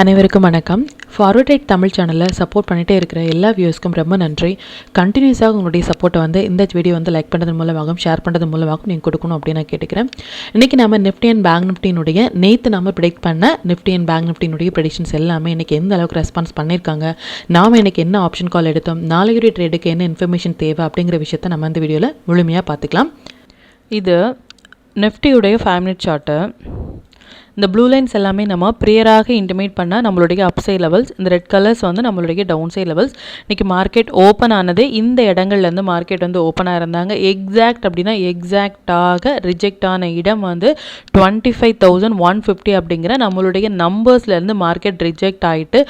அனைவருக்கும் வணக்கம். Forward right Tamil சேனலில் சப்போர்ட் பண்ணிகிட்டே இருக்கிற எல்லா வியூஸ்க்கும் ரொம்ப நன்றி. கண்டினியூஸாக உங்களுடைய சப்போர்ட்டை இந்த வீடியோ லைக் பண்ணுறது மூலமாகவும் ஷேர் பண்ணுறது மூலமாகவும் நீங்கள் கொடுக்கணும் அப்படின்னு நான் கேட்டுக்கிறேன். இன்றைக்கி நம்ம நிஃப்டி அண்ட் பேங்க் நிஃப்டினுடைய நேற்று நம்ம ப்ரெடிக்ட் பண்ண நிஃப்டி அண்ட் பேங்க் நிஃப்டினுடைய ப்ரெடிக்ஷன்ஸ் எல்லாமே இன்றைக்கி எந்த அளவுக்கு ரெஸ்பான்ஸ் பண்ணியிருக்காங்க, நாம் இன்றைக்கி என்ன ஆப்ஷன் கால் எடுத்தோம், நாளைக்குரிய ட்ரேடுக்கு என்ன இன்ஃபர்மேஷன் தேவை அப்படிங்கிற விஷயத்தை நம்ம இந்த வீடியோவில் முழுமையாக பார்த்துக்கலாம். இது நிஃப்டியுடைய 5 மினிட் சார்ட்டு. இந்த ப்ளூ லைன்ஸ் எல்லாமே நம்ம ப்ரியராக இன்டிமேட் பண்ணால் நம்மளுடைய அப்சைட் லெவல்ஸ், இந்த ரெட் கலர்ஸ் நம்மளுடைய டவுன் சைட் லெவல்ஸ். இன்றைக்கி மார்க்கெட் ஓப்பன் ஆனது இந்த இடங்கள்லேருந்து மார்க்கெட் ஓப்பனாக இருந்தாங்க. எக்ஸாக்ட் அப்படின்னா எக்ஸாக்டாக ரிஜெக்ட் ஆன இடம் 25,150 அப்படிங்கிற நம்மளுடைய நம்பர்ஸ்லேருந்து மார்க்கெட் ரிஜெக்ட் ஆகிட்டு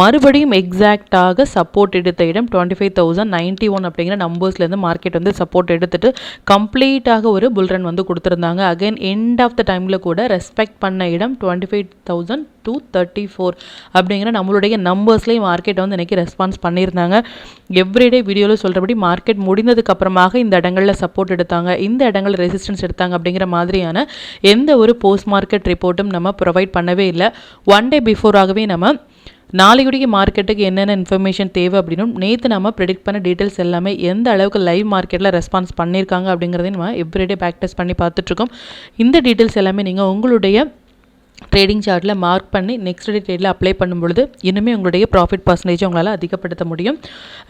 மறுபடியும் எக்ஸாக்டாக சப்போர்ட் எடுத்த இடம் 25,091 அப்படிங்கிற நம்பர்ஸ்லேருந்து மார்க்கெட் சப்போர்ட் எடுத்துட்டு கம்ப்ளீட்டாக ஒரு புல்ரன் கொடுத்துருந்தாங்க. அகைன் எண்ட் ஆஃப் த டைமில் கூட ரெஸ்பெக்ட் பண்ண 25,234 அப்படிங்கிற நம்மளுடைய நம்பர்ஸ்லேயும் மார்க்கெட் இன்றைக்கி ரெஸ்பான்ஸ் பண்ணியிருந்தாங்க. எவ்ரிடே வீடியோவில் சொல்கிறபடி மார்க்கெட் முடிந்ததுக்கு அப்புறமாக இந்த இடங்களில் சப்போர்ட் எடுத்தாங்க, இந்த இடங்களில் ரெசிஸ்டன்ஸ் எடுத்தாங்க அப்படிங்கிற மாதிரியான எந்த ஒரு போஸ்ட் மார்க்கெட் ரிப்போர்ட்டும் நம்ம ப்ரொவைட் பண்ணவே இல்லை. ஒன் டே பிஃபோராகவே நம்ம நாளைக்குடைய மார்க்கெட்டுக்கு என்னென்ன இன்ஃபர்மேஷன் தேவை அப்படின்னும் நேற்று நம்ம ப்ரெடிக்ட் பண்ண டீட்டெயில்ஸ் எல்லாமே எந்த அளவுக்கு லைவ் மார்க்கெட்டில் ரெஸ்பான்ஸ் பண்ணியிருக்காங்க அப்படிங்கிறதையும் நம்ம எவ்ரிடே பேக் டெஸ்ட் பண்ணி பார்த்துட்ருக்கோம். இந்த டீட்டெயில்ஸ் எல்லாமே நீங்கள் உங்களுடைய ட்ரேடிங் சார்ட்டில் மார்க் பண்ணி நெக்ஸ்ட் டே ட்ரேடில் அப்ளை பண்ணும்பொழுது இன்னுமே உங்களுடைய ப்ராஃபிட் பர்சன்டேஜ் உங்களால் அதிகப்படுத்த முடியும்.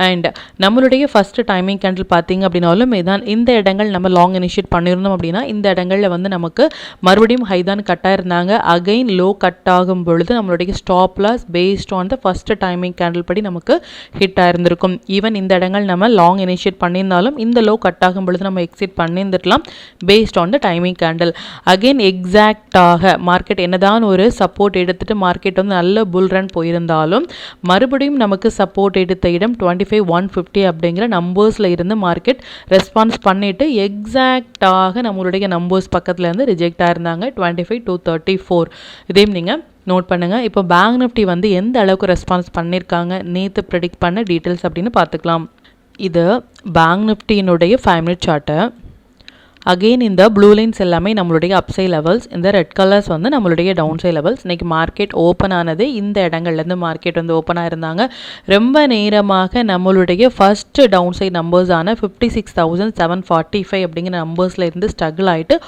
அண்ட் நம்மளுடைய ஃபஸ்ட்டு டைமிங் கேண்டில் பார்த்தீங்க அப்படின்னாலும் இதான் இந்த இடங்கள் நம்ம லாங் இனிஷியேட் பண்ணியிருந்தோம் அப்படின்னா இந்த இடங்களில் நமக்கு மறுபடியும் ஹை தான் கட்டாக இருந்தாங்க. அகைன் லோ கட் ஆகும் பொழுது நம்மளுடைய stop loss based on the first timing candle படி நமக்கு ஹிட் ஆயிருந்திருக்கும். ஈவன் இந்த இடங்கள் நம்ம லாங் இனிஷியேட் பண்ணியிருந்தாலும் இந்த லோ கட் ஆகும் பொழுது நம்ம எக்ஸிட் பண்ணியிருந்துடலாம் based on the timing candle. Again எக்ஸாக்டாக மார்க்கெட் என்ன தான் ஒரு சப்போர்ட் எடுத்துட்டு மார்க்கெட் நல்ல புல் ரன் போயிருந்தாலும் மறுபடியும் நமக்கு சப்போர்ட் எடுத்த இடம் 25,150 அப்படிங்கிற நம்பர்ஸில் இருந்து மார்க்கெட் ரெஸ்பான்ஸ் பண்ணிட்டு எக்ஸாக்டாக நம்மளுடைய நம்பர்ஸ் பக்கத்தில் இருந்து ரிஜெக்ட் ஆயிருந்தாங்க 25,234. இதையும் நீங்கள் நோட் பண்ணுங்கள். இப்போ பேங்க் நிஃப்டி எந்த அளவுக்கு ரெஸ்பான்ஸ் பண்ணியிருக்காங்க நேற்று ப்ரெடிக்ட் பண்ண டீட்டெயில்ஸ் அப்படின்னு பார்த்துக்கலாம். இது பேங்க் நிஃப்டியினுடைய 5 மினிட் சார்ட்டு. அகெயின் இந்த ப்ளூ லைன்ஸ் எல்லாமே நம்மளுடைய அப்சைட் லெவல்ஸ், இந்த ரெட் கலர்ஸ் நம்மளுடைய டவுன் சைட் லெவல்ஸ். இன்றைக்கி மார்க்கெட் ஓப்பன் ஆனது இந்த இடங்கள்லேருந்து மார்க்கெட் ஓப்பனாக இருந்தாங்க. ரொம்ப நேரமாக நம்மளுடைய ஃபஸ்ட்டு டவுன் சைட் நம்பர்ஸான 56,745 அப்படிங்கிற நம்பர்ஸில் இருந்து ஸ்ட்ரகிள் ஆகிட்டு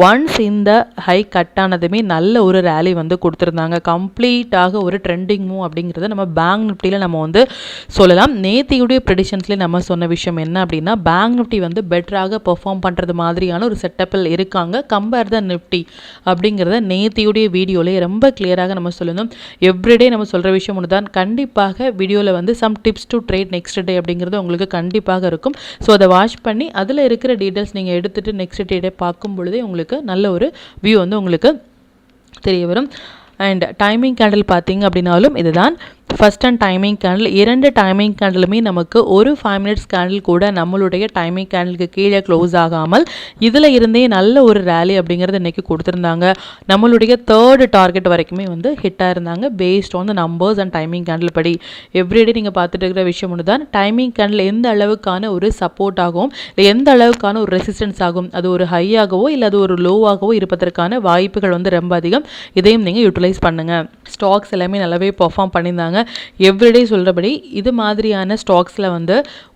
ஒன்ஸ் இந்த ஹை கட் ஆனதுமே நல்ல ஒரு ரேலி கொடுத்துருந்தாங்க. கம்ப்ளீட்டாக ஒரு ட்ரெண்டிங் மூவ் அப்படிங்கிறத நம்ம பேங்க் நிஃப்டியில் நம்ம சொல்லலாம். நேத்தியுடைய ப்ரெடிஷன்ஸ்லேயே நம்ம சொன்ன விஷயம் என்ன அப்படின்னா பேங்க் நிஃப்டி பெட்டராக பெர்ஃபார்ம் பண்ணுறது மாதிரி ஒரு செட்டப்பில் இருக்காங்க கம்பேர் த நிஃப்டி அப்படிங்கிறத நேத்தியுடைய வீடியோலேயே ரொம்ப கிளியராக நம்ம சொல்லணும். எவ்ரிடே நம்ம சொல்கிற விஷயம் ஒன்று தான். கண்டிப்பாக வீடியோவில் some tips to trade next day அப்படிங்கிறது உங்களுக்கு கண்டிப்பாக இருக்கும். ஸோ அதை வாட்ச் பண்ணி அதில் இருக்கிற டீட்டெயில்ஸ் நீங்கள் எடுத்துகிட்டு நெக்ஸ்ட் டே பார்க்கும் பொழுதே உங்களுக்கு நல்ல ஒரு வியூ உங்களுக்கு தெரிய வரும். அண்ட் டைமிங் கேண்டில் பார்த்தீங்க அப்படின்னாலும் இதுதான் first and timing candle. 2 timing கேண்டிலுமே நமக்கு ஒரு 5 மினிட்ஸ் கேண்டில் கூட நம்மளுடைய டைமிங் கேண்டிலுக்கு கீழே க்ளோஸ் ஆகாமல் இதில் இருந்தே நல்ல ஒரு ரேலி அப்படிங்கிறது இன்றைக்கி கொடுத்துருந்தாங்க. நம்மளுடைய 3rd டார்கெட் வரைக்குமே ஹிட்டாக இருந்தாங்க paste on the numbers and timing candle படி. எவ்ரிடே நீங்கள் பார்த்துட்டு இருக்கிற விஷயம் ஒன்று தான். டைமிங் கேண்டில் எந்த அளவுக்கான ஒரு சப்போர்ட் ஆகும், இல்லை எந்த அளவுக்கான ஒரு ரெசிஸ்டன்ஸ் ஆகும், அது ஒரு ஹையாகவோ இல்லை அது ஒரு லோவாகவோ இருப்பதற்கான வாய்ப்புகள் ரொம்ப அதிகம். இதையும் நீங்கள் யூட்டிலைஸ் பண்ணுங்கள். ஸ்டாக்ஸ் எல்லாமே நல்லாவே பெர்ஃபார்ம் பண்ணியிருந்தாங்க. எவ்ரிடே சொல்கிறபடி இது மாதிரியான ஸ்டாக்ஸில்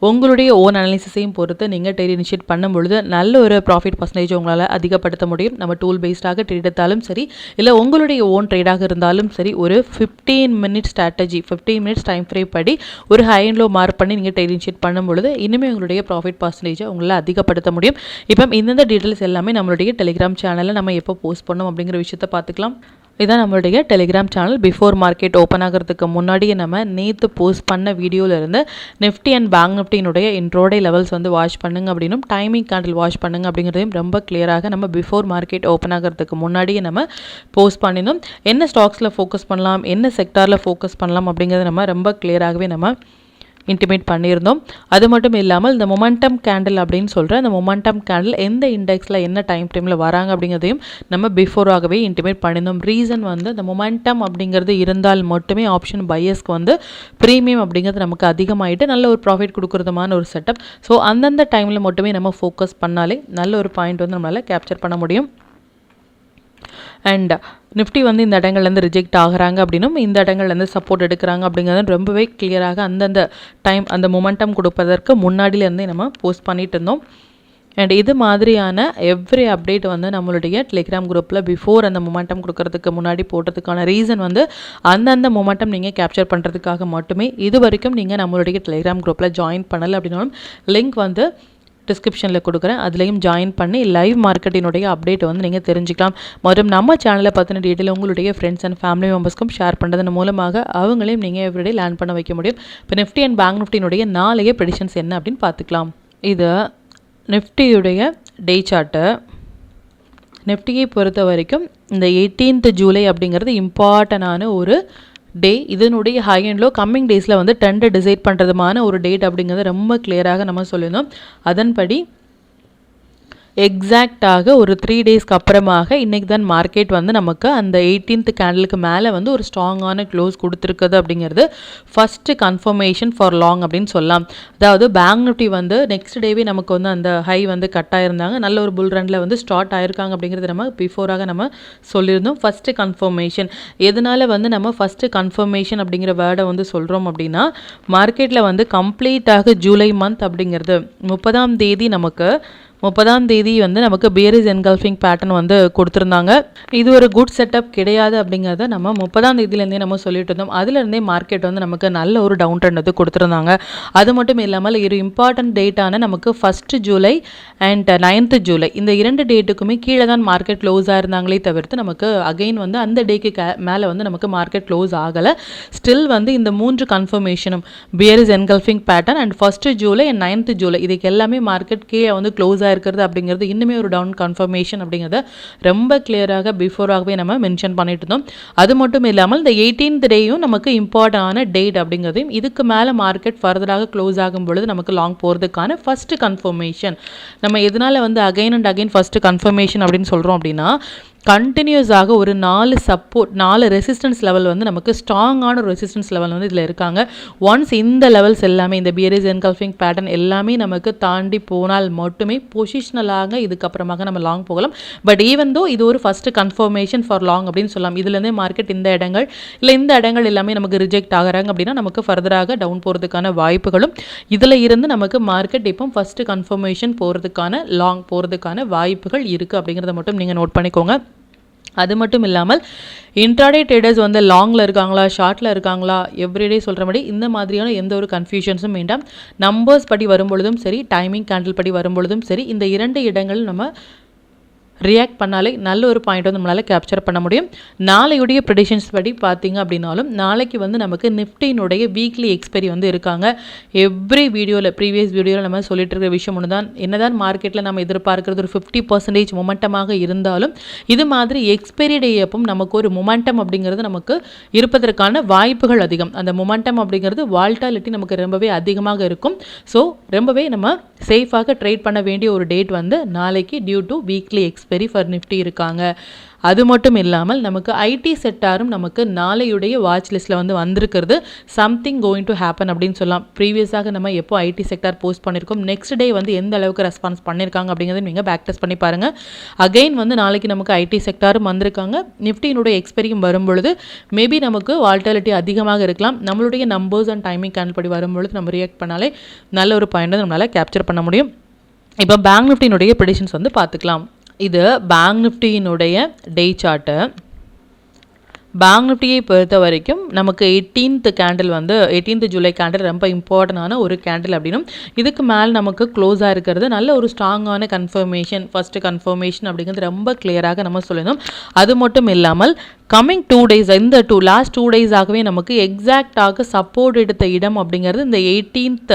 உங்களுடைய ஓன் அனாலிசிஸையும் பொறுத்து நீங்கள் ட்ரேட் இனிஷியேட் பண்ணும்பொழுது நல்ல ஒரு ப்ராஃபிட் பர்சன்டேஜ் உங்களால் அதிகப்படுத்த முடியும். நம்ம டூல் பேஸ்டாக ட்ரேட் எடுத்தாலும் சரி இல்லை உங்களுடைய ஓன் ட்ரேடாக இருந்தாலும் சரி ஒரு 15 minutes strategy 15 minutes time frame படி ஒரு ஹை அண்ட் லோ மார்க் பண்ணி நீங்கள் ட்ரேட் இனிஷியேட் பண்ணும்பொழுது இன்னுமே உங்களுடைய ப்ராஃபிட் பர்சன்டேஜை உங்களால் அதிகப்படுத்த முடியும். இப்போ இந்த டீட்டெயில்ஸ் எல்லாமே நம்மளுடைய டெலிகிராம் சேனலில் நம்ம எப்போ போஸ்ட் பண்ணோம் அப்படிங்கிற விஷயத்தை பார்த்துக்கலாம். இதான் நம்மளுடைய Telegram channel. Before market open ஆகிறதுக்கு முன்னாடியே நம்ம நேற்று போஸ்ட் பண்ண வீடியோவிலேருந்து நிஃப்டி அண்ட் பேங்க் நிஃப்டியினுடைய இன்ட்ரோடே லெவல்ஸ் வாட்ச் பண்ணுங்க அப்படின்னும் டைமிங் கேண்டில் வாட்ச் பண்ணுங்க அப்படிங்கிறதையும் ரொம்ப கிளியராக நம்ம பிஃபோர் மார்க்கெட் ஓப்பன் ஆகிறதுக்கு முன்னாடியே நம்ம போஸ்ட் பண்ணினோம். என்ன ஸ்டாக்ஸில் ஃபோக்கஸ் பண்ணலாம், என்ன செக்டாரில் ஃபோக்கஸ் பண்ணலாம் அப்படிங்கிறத நம்ம ரொம்ப கிளியராகவே நம்ம இன்டிமேட் பண்ணியிருந்தோம். அது மட்டும் இல்லாமல் இந்த மொமெண்டம் கேண்டில் அப்படின்னு சொல்கிற அந்த மொமெண்டம் கேண்டில் எந்த இண்டெக்ஸில் என்ன டைம் ஃப்ரேமில் வராங்க அப்படிங்கிறதையும் நம்ம பிஃபோராகவே இன்டிமேட் பண்ணியிருந்தோம். ரீசன் இந்த மொமெண்டம் அப்படிங்கிறது இருந்தால் மட்டுமே ஆப்ஷன் பையர்ஸ்க்கு ப்ரீமியம் அப்படிங்கிறது நமக்கு அதிகமாகிட்டு நல்ல ஒரு ப்ராஃபிட் கொடுக்குறதுமான ஒரு செட்டப். ஸோ அந்தந்த டைமில் மட்டுமே நம்ம ஃபோக்கஸ் பண்ணாலே நல்ல ஒரு பாயிண்ட் நம்மளால் கேப்சர் பண்ண முடியும். அண்ட் நிஃப்டி வந்து இந்த இடங்கள்லேருந்து ரிஜெக்ட் ஆகுறாங்க அப்படின்னும் இந்த இடங்கள்லேருந்து சப்போர்ட் எடுக்கிறாங்க அப்படிங்கிறது ரொம்பவே கிளியராக அந்தந்த டைம் அந்த மொமெண்டம் கொடுப்பதற்கு முன்னாடியிலேருந்தே நம்ம போஸ்ட் பண்ணிட்டு இருந்தோம். அண்ட் இது மாதிரியான எவ்ரி அப்டேட் வந்து நம்மளுடைய டெலிகிராம் குரூப்பில் பிஃபோர் அந்த மொமெண்டம் கொடுக்கறதுக்கு முன்னாடி போட்டதுக்கான ரீசன் வந்து அந்தந்த மொமெண்டம் நீங்கள் கேப்சர் பண்ணுறதுக்காக மட்டுமே. இது வரைக்கும் நீங்கள் நம்மளுடைய டெலிகிராம் குரூப்பில் ஜாயின் பண்ணலை அப்படின்னாலும் லிங்க் வந்து டிஸ்கிரிப்ஷனில் கொடுக்குறேன், அதுலேயும் ஜாயின் பண்ணி லைவ் மார்க்கெட்டினுடைய அப்டேட் வந்து நீங்கள் தெரிஞ்சுக்கலாம். மற்றும் நம்ம சேனலை பற்றின டீட்டெயில் உங்களுடைய ஃப்ரெண்ட்ஸ் அண்ட் ஃபேமிலி மெம்பர்ஸ்க்கும் ஷேர் பண்ணுறதன் மூலமாக அவங்களையும் நீங்கள் எவ்ரிடே லேர்ன் பண்ண வைக்க முடியும். இப்போ நிஃப்டி அண்ட் பேங்க் நிஃப்டினுடைய நாளைய ப்ரெடிக்ஷன்ஸ் என்ன அப்படின்னு பார்த்துக்கலாம். இது நிஃப்டியுடைய டே சார்ட்டு. நிஃப்டியை பொறுத்த வரைக்கும் இந்த 18th ஜூலை அப்படிங்கிறது இம்பார்ட்டண்டான ஒரு டே. இதனுடைய ஹை அண்ட் லோ கம்மிங் டேஸில் வந்து ட்ரெண்டை டிசைட் பண்ணுறதுமான ஒரு டேட் அப்படிங்கிறது ரொம்ப கிளியராக நம்ம சொல்லியிருந்தோம். அதன்படி எக்ஸாக்டாக ஒரு 3 டேஸ்க்கு அப்புறமாக இன்றைக்கி தான் மார்க்கெட் வந்து நமக்கு அந்த 18th கேண்டலுக்கு மேலே வந்து ஒரு ஸ்ட்ராங்கான க்ளோஸ் கொடுத்துருக்குது அப்படிங்கிறது ஃபஸ்ட்டு கன்ஃபர்மேஷன் ஃபார் லாங் அப்படின்னு சொல்லலாம். அதாவது பேங்க் நிஃப்டி வந்து நெக்ஸ்ட் டேவே நமக்கு வந்து அந்த ஹை வந்து கட் ஆகிருந்தாங்க, நல்ல ஒரு புல் ரனில் வந்து ஸ்டார்ட் ஆகிருக்காங்க அப்படிங்கிறது நம்ம பிஃபோராக நம்ம சொல்லியிருந்தோம். ஃபஸ்ட்டு கன்ஃபர்மேஷன் எதனால் வந்து நம்ம ஃபஸ்ட்டு கன்ஃபர்மேஷன் அப்படிங்கிற வேர்டை வந்து சொல்கிறோம் அப்படின்னா, மார்க்கெட்டில் வந்து கம்ப்ளீட்டாக ஜூலை மந்த் அப்படிங்கிறது 30ஆம் தேதி நமக்கு 30ஆம் தேதி வந்து நமக்கு பியரிஸ் என்கல்ஃபிங் பேட்டர்ன் வந்து கொடுத்துருந்தாங்க. இது ஒரு குட் செட்டப் கிடையாது அப்படிங்கிறத நம்ம 30ஆம் தேதியிலேருந்தே நம்ம சொல்லிட்டு இருந்தோம். அதுலேருந்தே மார்க்கெட் வந்து நமக்கு நல்ல ஒரு டவுன் ட்ரெண்ட் வந்து கொடுத்துருந்தாங்க. அது மட்டும் இல்லாமல் ஒரு இம்பார்ட்டன்ட் டேட்டான நமக்கு 1st July and 9th July இந்த 2 டேட்டுக்குமே கீழே தான் மார்க்கெட் க்ளோஸ் ஆயிருந்தாங்களே தவிர்த்து நமக்கு அகெயின் வந்து அந்த டேக்கு மேலே வந்து நமக்கு மார்க்கெட் க்ளோஸ் ஆகலை. ஸ்டில் வந்து இந்த 3 கன்ஃபர்மேஷனும் bearish engulfing pattern and 1st July and 9th July இதுக்கு எல்லாமே மார்க்கெட் கீழே வந்து க்ளோஸ் இருக்கிறது அப்படிங்கிறது இன்னுமே ஒரு டவுன் கன்ஃபர்மேஷன் அப்படிங்கிறத ரொம்ப கிளியராக பிஃபோராகவே நம்ம மென்ஷன் பண்ணிட்டு இருந்தோம். அது மட்டும் இல்லாமல் இந்த 18th டேயும் நமக்கு இம்பார்ட்டன்டான டேட் அப்படிங்கிறதையும் இதுக்கு மேலே மார்க்கெட் ஃபர்தராக க்ளோஸ் ஆகும் பொழுது நமக்கு லாங் போகிறதுக்கான ஃபஸ்ட்டு கன்ஃபர்மேஷன். நம்ம எதனால் வந்து again and again first confirmation அப்படின்னு சொல்கிறோம் அப்படின்னா, கண்டினியூஸாக ஒரு 4 ரெசிஸ்டன்ஸ் லெவல் வந்து நமக்கு ஸ்ட்ராங்கான ஒரு ரெசிஸ்டன்ஸ் லெவல் வந்து இதில் இருக்காங்க. ஒன்ஸ் இந்த லெவல்ஸ் எல்லாமே இந்த பியரிஸ் என்கல்ஃபிங் பேட்டர்ன் எல்லாமே நமக்கு தாண்டி போனால் மட்டுமே பொசிஷனலாக இதுக்கப்புறமாக நம்ம லாங் போகலாம். பட் ஈவன் தோ இது ஒரு ஃபஸ்ட்டு கன்ஃபர்மேஷன் ஃபார் லாங் அப்படின்னு சொல்லலாம். இதுலேருந்தே மார்க்கெட் இந்த இடங்கள் எல்லாமே நமக்கு ரிஜெக்ட் ஆகிறாங்க அப்படின்னா நமக்கு ஃபர்தராக டவுன் போகிறதுக்கான வாய்ப்புகளும் இதில் இருந்து நமக்கு மார்க்கெட் இப்போ ஃபஸ்ட்டு கன்ஃபர்மேஷன் போகிறதுக்கான லாங் போகிறதுக்கான வாய்ப்புகள் இருக்குது அப்படிங்கிறத மட்டும் நீங்கள் நோட் பண்ணிக்கோங்க. அது மட்டும் இல்லாமல் இன்ட்ராடே ட்ரேடர்ஸ் வந்து லாங்கில் இருக்காங்களா ஷார்ட்டில் இருக்காங்களா எவ்ரிடே சொல்கிற மாதிரி இந்த மாதிரியான எந்த ஒரு கன்ஃபியூஷன்ஸும் வேண்டாம். நம்பர்ஸ் படி வரும்பொழுதும் சரி, டைமிங் கேண்டில் படி வரும்பொழுதும் சரி, இந்த 2 இடங்கள் நம்ம ரியாக்ட் பண்ணாலே நல்ல ஒரு பாயிண்ட் வந்து நம்மளால் கேப்சர் பண்ண முடியும். நாளையுடைய ப்ரெடிக்ஷன்ஸ் படி பார்த்தீங்க அப்படின்னாலும் நாளைக்கு வந்து நமக்கு நிஃப்டியினுடைய வீக்லி எக்ஸ்பைரி வந்து இருக்காங்க. எவ்ரி வீடியோவில் ப்ரீவியஸ் வீடியோவில் நம்ம சொல்லிட்டு இருக்கிற விஷயம் ஒன்று தான், என்னதான் மார்க்கெட்டில் நம்ம எதிர்பார்க்கறது ஒரு 50% மொமெண்டமாக இருந்தாலும் இது மாதிரி எக்ஸ்பைரி டே அப்போ நமக்கு ஒரு மொமெண்டம் அப்படிங்கிறது நமக்கு இருப்பதற்கான வாய்ப்புகள் அதிகம். அந்த மொமெண்டம் அப்படிங்கிறது வால்டாலிட்டி நமக்கு ரொம்பவே அதிகமாக இருக்கும். ஸோ ரொம்பவே நம்ம சேஃபாக ட்ரேட் பண்ண வேண்டிய ஒரு டேட் வந்து நாளைக்கு due to weekly expiry for Nifty இருக்காங்க. அது மட்டும் இல்லாமல் நமக்கு ஐடி செக்டாரும் நமக்கு நாளையுடைய வாட்ச் லிஸ்ட்டில் வந்து வந்திருக்கிறது. சம்திங் கோயிங் டு ஹேப்பன் அப்படின்னு சொல்லலாம். ப்ரீவியஸாக நம்ம எப்போ ஐடி செக்டார் போஸ்ட் பண்ணியிருக்கோம், நெக்ஸ்ட் டே வந்து எந்த அளவுக்கு ரெஸ்பான்ஸ் பண்ணியிருக்காங்க அப்படிங்கிறத நீங்கள் பேக் டெஸ்ட் பண்ணி பாருங்கள். அகெயின் வந்து நாளைக்கு நமக்கு ஐடி செக்டாரும் வந்திருக்காங்க. நிஃப்டியினுடைய எக்ஸ்பைரியும் வரும்பொழுது மேபி நமக்கு வால்டாலிட்டி அதிகமாக இருக்கலாம். நம்மளுடைய நம்பர்ஸ் அண்ட் டைமிங் கேண்டில் படி வரும்பொழுது நம்ம ரியாக்ட் பண்ணாலே நல்ல ஒரு பாயிண்ட் நம்மளால் கேப்சர் பண்ண முடியும். இப்போ பேங்க் நிஃப்டியினுடைய ப்ரெடிக்ஷன்ஸ் வந்து பார்த்துக்கலாம். இது பேங்க் நிஃப்டியினுடைய டே சார்ட்டு. பேங்க் நிஃப்டியை பொறுத்த வரைக்கும் நமக்கு 18th ஜூலை கேண்டில் ரொம்ப இம்பார்ட்டண்டான ஒரு கேண்டில் அப்படின்னும் இதுக்கு மேலே நமக்கு க்ளோஸாக இருக்கிறது நல்ல ஒரு ஸ்ட்ராங்கான கன்ஃபர்மேஷன், ஃபஸ்ட்டு கன்ஃபர்மேஷன் அப்படிங்கிறது ரொம்ப கிளியராக நம்ம சொல்லணும். அது மட்டும் இல்லாமல் கம்மிங் 2 days இந்த லாஸ்ட் 2 days-ஆகவே நமக்கு எக்ஸாக்டாக சப்போர்ட் எடுத்த இடம் அப்படிங்கிறது இந்த 18th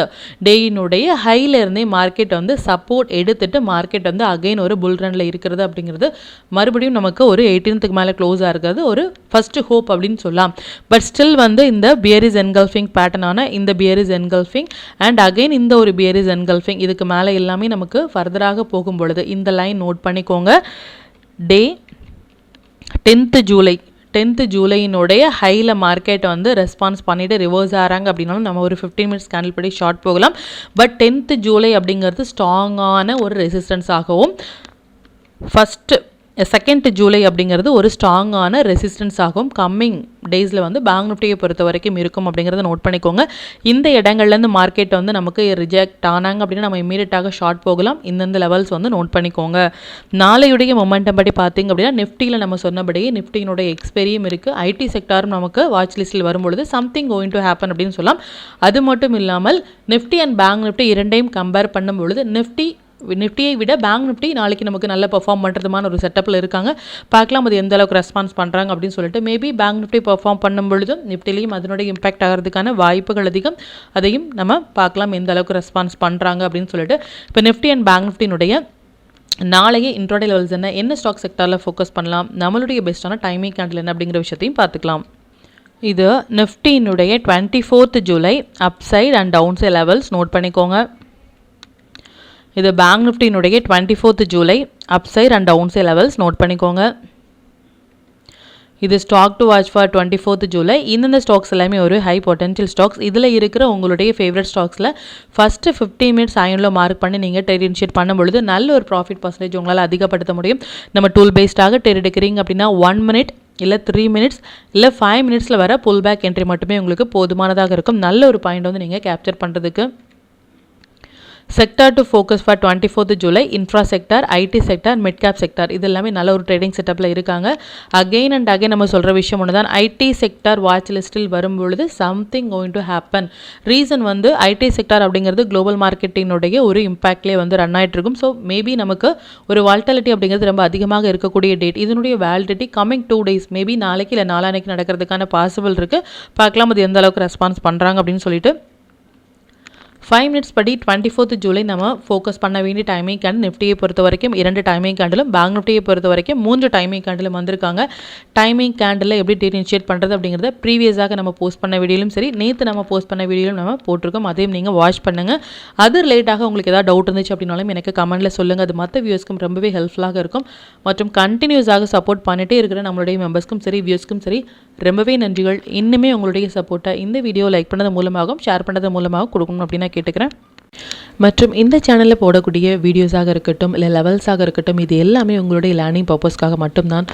டேயினுடைய ஹையிலேருந்தே மார்க்கெட் வந்து சப்போர்ட் எடுத்துட்டு மார்க்கெட் வந்து அகைன் ஒரு புல் ரனில் இருக்கிறது அப்படிங்கிறது மறுபடியும் நமக்கு ஒரு 18th மேலே க்ளோஸாக இருக்கிறது ஒரு ஃபஸ்ட்டு ஹோப் அப்படின்னு சொல்லலாம். பட் ஸ்டில் வந்து இந்த பியரிஸ் என்கல்ஃபிங் பேட்டர்னான இந்த பியரிஸ் என்கல்ஃபிங் அண்ட் அகைன் இந்த ஒரு பியரிஸ் என்கல்ஃபிங் இதுக்கு மேலே எல்லாமே நமக்கு ஃபர்தராக போகும் பொழுது இந்த லைன் நோட் பண்ணிக்கோங்க. டே 10th ஜூலையினுடைய ஹையில் மார்க்கெட் வந்து ரெஸ்பான்ஸ் பண்ணிவிட்டு ரிவர்ஸ் ஆகிறாங்க அப்படின்னாலும் நம்ம ஒரு 15 minutes கேண்டில் படி ஷார்ட் போகலாம். பட் 10th ஜூலை அப்படிங்கிறது ஸ்ட்ராங்கான ஒரு ரெசிஸ்டன்ஸ் ஆகவும் ஃபஸ்ட்டு 2nd ஜூலை அப்படிங்கிறது ஒரு ஸ்ட்ராங்கான ரெசிஸ்டன்ஸ் ஆகும். கம்மிங் டேஸில் வந்து பேங்க் நிஃப்டியை பொறுத்த வரைக்கும் இருக்கும் அப்படிங்கிறத நோட் பண்ணிக்கோங்க. இந்த இடங்கள்லேருந்து மார்க்கெட் வந்து நமக்கு ரிஜெக்ட் ஆனாங்க அப்படின்னா நம்ம இமீடியட்டாக ஷார்ட் போகலாம். இந்தந்த லெவல்ஸ் வந்து நோட் பண்ணிக்கோங்க. நாளையுடைய மொமெண்டம் படி பார்த்திங்க அப்படின்னா நிஃப்டியில் நம்ம சொன்னபடியே நிஃப்டியினுடைய எக்ஸ்பெரியும் இருக்குது. ஐடி செக்டாரும் நமக்கு வாட்ச் லிஸ்ட்டில் வரும்பொழுது சம்திங் கோயிங் டு ஹேப்பன் அப்படின்னு சொல்லலாம். அது மட்டும் இல்லாமல் நிஃப்டி அண்ட் பேங்க் நிஃப்டி இரண்டையும் கம்பேர் பண்ணும்பொழுது நிஃப்டியை விட பேங்க் நிஃப்டி நாளைக்கு நமக்கு நல்ல பெர்ஃபார்ம் பண்ணுறதுமான ஒரு செட்டப்பில் இருக்காங்க. பார்க்கலாம் அது எந்த அளவுக்கு ரெஸ்பான்ஸ் பண்ணுறாங்க அப்படின்னு சொல்லிட்டு. மேபி பேங்க் நிஃப்டி பெர்ஃபார்ம் பண்ணும் பொழுதும் நிஃப்டிலையும் அதனுடைய இம்பாக்ட் ஆகிறதுக்கான வாய்ப்புகள் அதிகம். அதையும் நம்ம பார்க்கலாம் எந்த அளவுக்கு ரெஸ்பான்ஸ் பண்ணுறாங்க அப்படின்னு சொல்லிட்டு. இப்போ நிஃப்டி அண்ட் பேங்க் நிஃப்டினுடைய நாளைய இன்ட்ராடே லெவல்ஸ் என்ன ஸ்டாக் செக்டாரில் ஃபோக்கஸ் பண்ணலாம், நம்மளுடைய பெஸ்ட்டான டைமிங் கேண்டில் என்ன அப்படிங்கிற விஷயத்தையும் பார்த்துக்கலாம். இது நிஃப்டியினுடைய 24th July upside and downside levels note பண்ணிக்கோங்க. இது பேங்க் நிஃப்டியினுடைய 24th July upside and downside levels note பண்ணிக்கோங்க. இது stock to watch for 24th July. இந்தந்த ஸ்டாக்ஸ் எல்லாமே ஒரு ஹை பொட்டன்ஷியல் ஸ்டாக்ஸ். இதில் இருக்கிற உங்களுடைய ஃபேவரட் ஸ்டாக்ஸில் ஃபஸ்ட்டு 15 மினிட்ஸ் ஐனில் மார்க் பண்ணி நீங்கள் ட்ரேட் இனிஷியேட் பண்ணும்பொழுது நல்ல ஒரு ப்ராஃபிட் பர்சன்டேஜ் உங்களால் அதிகப்படுத்த முடியும். நம்ம டூல் பேஸ்டாக ட்ரேட் எடுக்கிறீங்க அப்படின்னா 1 மினிட் இல்லை 3 மினிட்ஸ் இல்லை 5 மினிட்ஸில் வர புல் பேக் என்ட்ரி மட்டுமே உங்களுக்கு போதுமானதாக இருக்கும். நல்ல ஒரு பாயிண்ட் வந்து நீங்கள் கேப்சர் பண்ணுறதுக்கு. Sector to focus for 24th July infra sector, IT sector, mid cap sector இது எல்லாமே நல்ல ஒரு ட்ரேடிங் செட்டப்பில் இருக்காங்க. அகெயின் அண்ட் அகைன் நம்ம சொல்கிற விஷயம் ஒன்று தான், ஐடி செக்டார் வாட்ச் லிஸ்ட்டில் வரும்பொழுது something going to happen. Reason வந்து ஐடி செக்டார் அப்படிங்கிறது குளோபல் மார்க்கெட்டினுடைய ஒரு இம்பாக்ட்லேயே வந்து ரன் ஆகிட்டு இருக்கும். ஸோ மேபி நமக்கு ஒரு வால்டாலிட்டி அப்படிங்கிறது ரொம்ப அதிகமாக இருக்கக்கூடிய டேட். இதனுடைய வேலிடிட்டி கம்மிங் 2 days மேபி நாளைக்கு இல்லை நாளானைக்கு நடக்கிறதுக்கான பாசிபிள் இருக்குது. பார்க்கலாம் அது எந்த அளவுக்கு ரெஸ்பான்ஸ் பண்ணுறாங்க அப்படின்னு சொல்லிட்டு. 5 மினிட்ஸ் படி 24th ஜூலை நம்ம ஃபோக்கஸ் பண்ண வேண்டிய டைமிங் கேண்டில் நிஃப்டியை பொறுத்த வரைக்கும் 2 டைமிங் கேண்டிலும், பேங்க் நிஃப்டியை பொறுத்த வரைக்கும் 3 டைமிங் கேண்டிலும் வந்திருக்காங்க. டைமிங் கேண்டில் எப்படி ட்ரேட் இனிஷியேட் பண்ணுறது அப்படிங்கிறத ப்ரீவியஸாக நம்ம போஸ்ட் பண்ண வீடியோலும் சரி, நேற்று நம்ம போஸ்ட் பண்ண வீடியோலும் நம்ம போட்டிருக்கோம். அதையும் நீங்கள் வாட்ச் பண்ணுங்கள். அது ரிலேட்டாக உங்களுக்கு ஏதாவது டவுட் இருந்துச்சு அப்படின்னாலும் எனக்கு கமெண்ட்டில் சொல்லுங்கள். அது மற்ற வியூஸ்க்கும் ரொம்பவே ஹெல்ப்ஃபுல்லாக இருக்கும். மற்றும் கண்டினியூஸாக சப்போர்ட் பண்ணிகிட்டே இருக்கிற நம்மளுடைய மெம்பர்ஸ்க்கும் சரி வியூஸ்க்கும் சரி ரொம்பவே நன்றிகள். இன்னுமே உங்களுடைய சப்போர்ட்டை இந்த வீடியோ லைக் பண்ணது மூலமாகவும் ஷேர் பண்ணது மூலமாகவும் கொடுக்கணும் அப்படின்னு நான் கேட்டுக்கிறேன். மற்றும் இந்த சேனலில் போடக்கூடிய வீடியோஸாக இருக்கட்டும் இல்லை லெவல்ஸாக இருக்கட்டும் இது எல்லாமே உங்களுடைய லேர்னிங் பர்பஸ்க்காக மட்டும்தான்.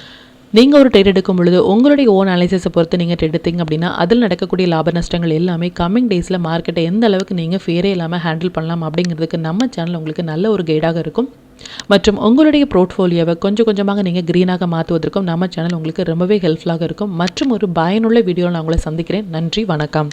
நீங்கள் ஒரு ட்ரேட் எடுக்கும் பொழுது உங்களுடைய ஓன் அனாலிசிஸை பொறுத்து நீங்கள் ட்ரேட் எடுத்தீங்க அப்படின்னா அதில் நடக்கக்கூடிய லாப நஷ்டங்கள் எல்லாமே கம்மிங் டேஸில் மார்க்கெட்டை எந்த அளவுக்கு நீங்கள் ஃபேரே இல்லாமல் ஹேண்டில் பண்ணலாம் அப்படிங்கிறதுக்கு நம்ம சேனல் உங்களுக்கு நல்ல ஒரு கைடாக இருக்கும். மற்றும் உங்களுடைய போர்ட்ஃபோலியோவை கொஞ்சம் கொஞ்சமாக நீங்கள் க்ரீனாக மாற்றுவதற்கும் நம்ம சேனல் உங்களுக்கு ரொம்பவே ஹெல்ப்ஃபுல்லாக இருக்கும். மற்றும் ஒரு பயனுள்ள வீடியோவில் நான் உங்களை சந்திக்கிறேன். நன்றி, வணக்கம்.